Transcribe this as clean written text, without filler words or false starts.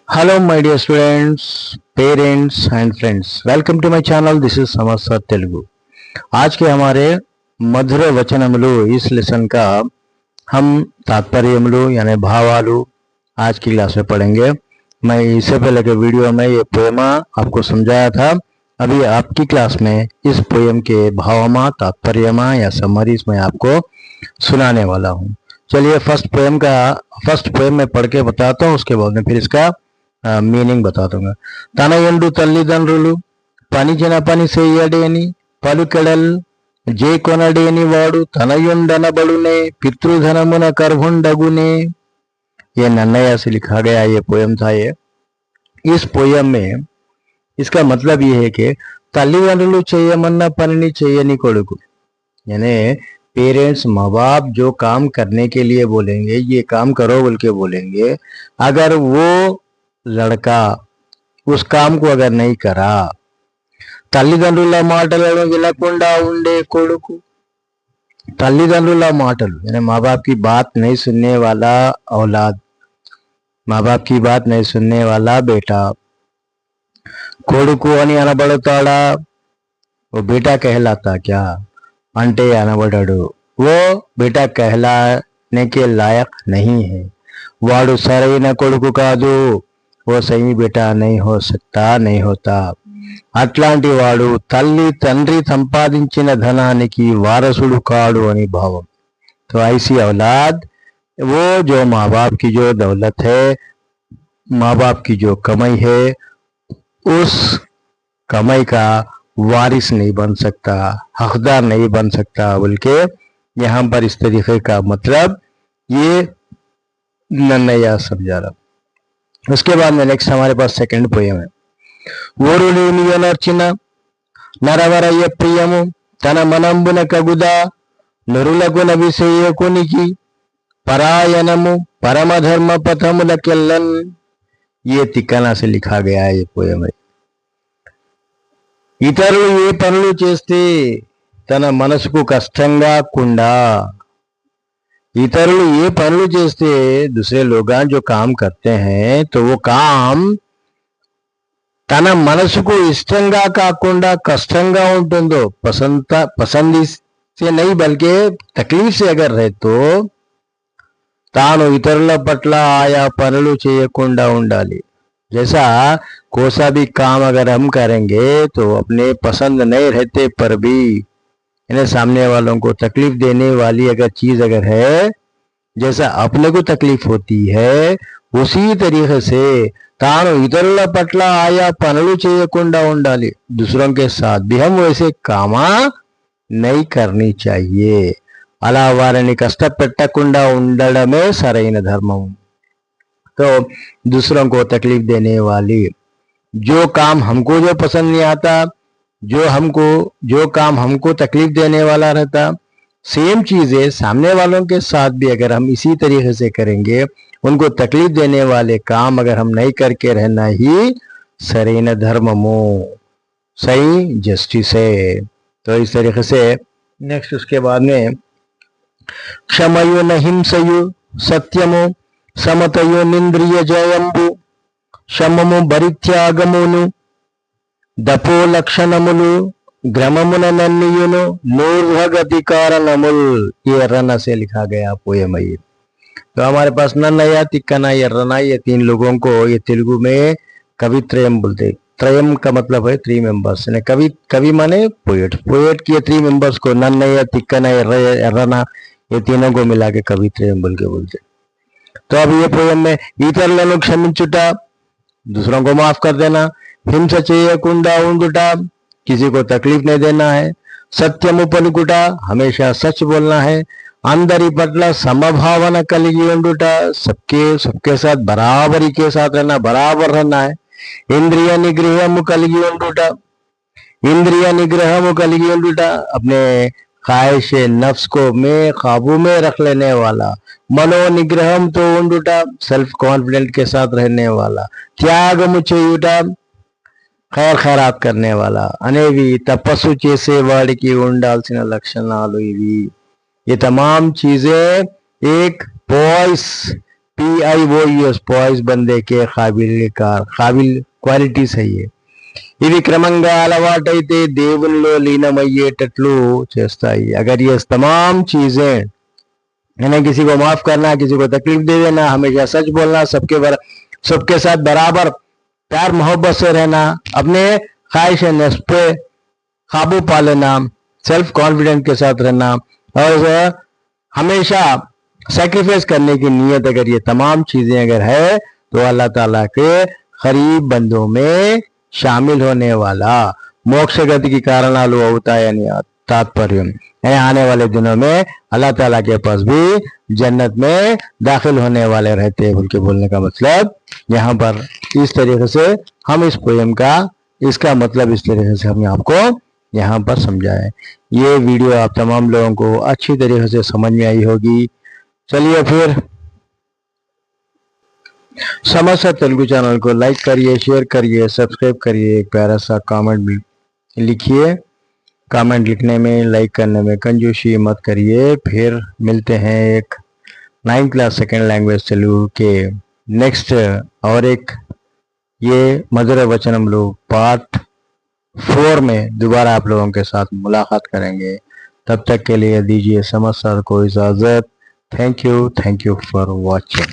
Hello, my dear students, parents and friends. Welcome to my channel. This is समस्या तेलुगु. आज के हमारे మధుర వచనములు इस लेसन का हम तात्पर्यमुలు यानी भावालु आज की क्लास में पढ़ेंगे. मैं इससे पहले के वीडियो में ये पोएमा आपको समझाया था. अभी आपकी क्लास में इस पोएम के भावमा तात्पर्यमा या समरीज में आपको सुनाने वाला हूँ. चलिए फर्स्ट पोएम में पढ़ के बताता हूँ, उसके बाद में फिर इसका మీనింగ్ బతాతుంగా. తన ఎండు తల్లిదండ్రులు పనిచిన పని చెయ్యడేని పలుకెడల్ జే కొనడేని వాడు తనయుండనబడునే पितृधनमुन करभुंडगुने. ये नन्नया से लिखा गया ये पोयम था. ये इस पोयम में इसका मतलब ये है कि తల్లిదండ్రులు చేయమన్న పనిని చేయని కొడుకు, यानी पेरेंट्स माँ बाप जो काम करने के लिए बोलेंगे, ये काम करो बोल के बोलेंगे, अगर वो लड़का उस काम को अगर नहीं करा, తల్లిదండ్రుల మాటలను వినకుండా ఉండే కొడుకు, తల్లిదండ్రుల మాటలు यानी माँ बाप की बात नहीं सुनने वाला औलाद, माँ बाप की बात नहीं सुनने वाला बेटा కొడుకు అని అనబడతాడా? वो बेटा कहलाता क्या? अंटे అనబడడు. वो बेटा कहलाने के लायक नहीं है. వాడు సరైన కొడుకు కాదు. वो सही बेटा नहीं हो सकता, नहीं होता. అట్లాంటి వాడు తల్లి తండ్రి సంపాదించిన ధనానికి వారసుడు కాడు అని భావం. तो ऐसी औलाद, वो जो माँ बाप की जो दौलत है, माँ बाप की जो कमाई है, उस कमाई का वारिस नहीं बन सकता, हकदार नहीं बन सकता. बोल के यहाँ पर इस तरीके का मतलब ये नन्नया समझा रहा. उसके बाद में नेक्स्ट हमारे पास सेकंड पोयम है. ఓరులేనియనర్చిన నరవరయ్య ప్రియము తన మనంబున కగుదా నరులగున విషయకునికి పరాయణము పరమధర్మ పథములకెల్లన్. ये తిక్కన से लिखा गया है ये पोयम है. ఇతరులు ఏ పనులు చేస్తే తన మనసుకు కష్టంగా కుండా, इतरुలు ये పనులు చేస్తే दूसरे लोग जो काम करते हैं तो वो काम తన మనసుకు ఇష్టంగా కాకుండా కష్టంగా ఉంటుందో, పసందీ से नहीं बल्कि तकलीफ से अगर रहे तो తాను ఇతరుల పట్ల ఆయా పనులు చేయకుండా ఉండాలి. जैसा कोसा भी काम अगर हम करेंगे तो अपने पसंद नहीं रहते पर भी इन्हें सामने वालों को तकलीफ देने वाली अगर चीज अगर है, जैसा अपने को तकलीफ होती है, उसी तरीके से तानु इतरुల పట్ల ఆయా పనులు చేయకుండా ఉండాలి. दूसरों के साथ भी हम वैसे कामा नहीं करनी चाहिए. అలా వారిని కష్టపెట్టకుండా ఉండడమే సరైన ధర్మం. तो दूसरों को तकलीफ देने वाली जो काम हमको जो पसंद नहीं आता, जो काम हमको तकलीफ देने वाला रहता, सेम चीजें सामने वालों के साथ भी अगर हम इसी तरीके से करेंगे, उनको तकलीफ देने वाले काम अगर हम नहीं करके रहना ही सरीन धर्ममो, सही जस्टिस है. तो इस तरीके से नेक्स्ट उसके बाद में क्षमयो न हिंसयु सत्यमो సమతయో నింద్రియ జయంబు శమము భరిత్యాగమును దపో లక్షణములు గ్రమమున నన్నియును నూర్భగతి कारणमुल. ये रना से लिखा गया पोयम है. तो हमारे पास नन्नया, तिक्कना, ये रना, ये तीन लोगों को ये तेलुगु में कवि त्रयम बोलते. त्रयम का मतलब है थ्री मेंबर्स. कवि माने पोएट. पोएट के थ्री मेंबर्स को नन्नया, तिक्कना, रना, ये तीनों को मिला के कवि त्रयम बोल के बोलते. तो अब ये पोयम में ఇతరులను క్షమించుట, दूसरों को माफ कर देना, హింస చేయకుండా ఉండుట, किसी को तकलीफ नहीं देना है, సత్యము పలుకుట, हमेशा सच बोलना है, అందరి పట్ల సమభావన కలిగి ఉండుట, सबके साथ बराबरी के साथ रहना, बराबर रहना है, ఇంద్రియ నిగ్రహము కలిగి ఉండుట, इंद्रिय निग्रह కలిగి ఉండుట, अपने ख्वाहिश नफ्स को में काबू में रख लेने वाला, मनोनिग्रहम तो ఉండుట, सेल्फ कॉन्फिडेंट के साथ रहने वाला, త్యాగము చేయుట, ఖైర్ ఖైరాత్ करने वाला అనేవి తపస్సు చేసే వాడికి ఉండాల్సిన లక్షణాలు ఇవి. ये तमाम चीजें एक वॉइस PIOUS పాయిస్ बंदे के కాబిల్ క్వాలిటీస్ అయ్యే. ఇవి క్రమంగా అలవాటైతే దేవునిలో లీనమయ్యేటట్లు చేస్తాయి. अगर ये तमाम चीजें यानी किसी को माफ करना, किसी को तकलीफ दे देना, हमेशा सच बोलना, सबके साथ बराबर प्यार मोहब्बत से रहना, अपने ख्वाहिश नफ्स पे काबू पा लेना, सेल्फ कॉन्फिडेंस के साथ रहना और हमेशा सैक्रिफाइस करने की नीयत, अगर ये तमाम चीजें अगर है तो अल्लाह ताला के करीब बंदों में शामिल होने वाला मोक्ष गति की कारणालु అవుతాయని तात्पर्य. आने वाले दिनों में अल्लाह ताला के पास भी जन्नत में दाखिल होने वाले रहते हैं बोल के बोलने का मतलब यहाँ पर इस तरीके से हम इस पोएम का इसका मतलब इस तरीके से हमने आपको यहाँ पर समझाए. ये वीडियो आप तमाम लोगों को अच्छी तरीके से समझ में आई होगी. चलिए फिर समस्या तेलुगु चैनल को लाइक करिए, शेयर करिए, सब्सक्राइब करिए, एक प्यारा सा कमेंट भी लिखिए. कमेंट लिखने में, लाइक करने में कंजूसी मत करिए. फिर मिलते हैं एक 9th class second language Telugu के नेक्स्ट और एक ये मधुर वचन हम लोग पार्ट 4 में दोबारा आप लोगों के साथ मुलाकात करेंगे. तब तक के लिए दीजिए समस्या को इजाजत. Thank you for watching.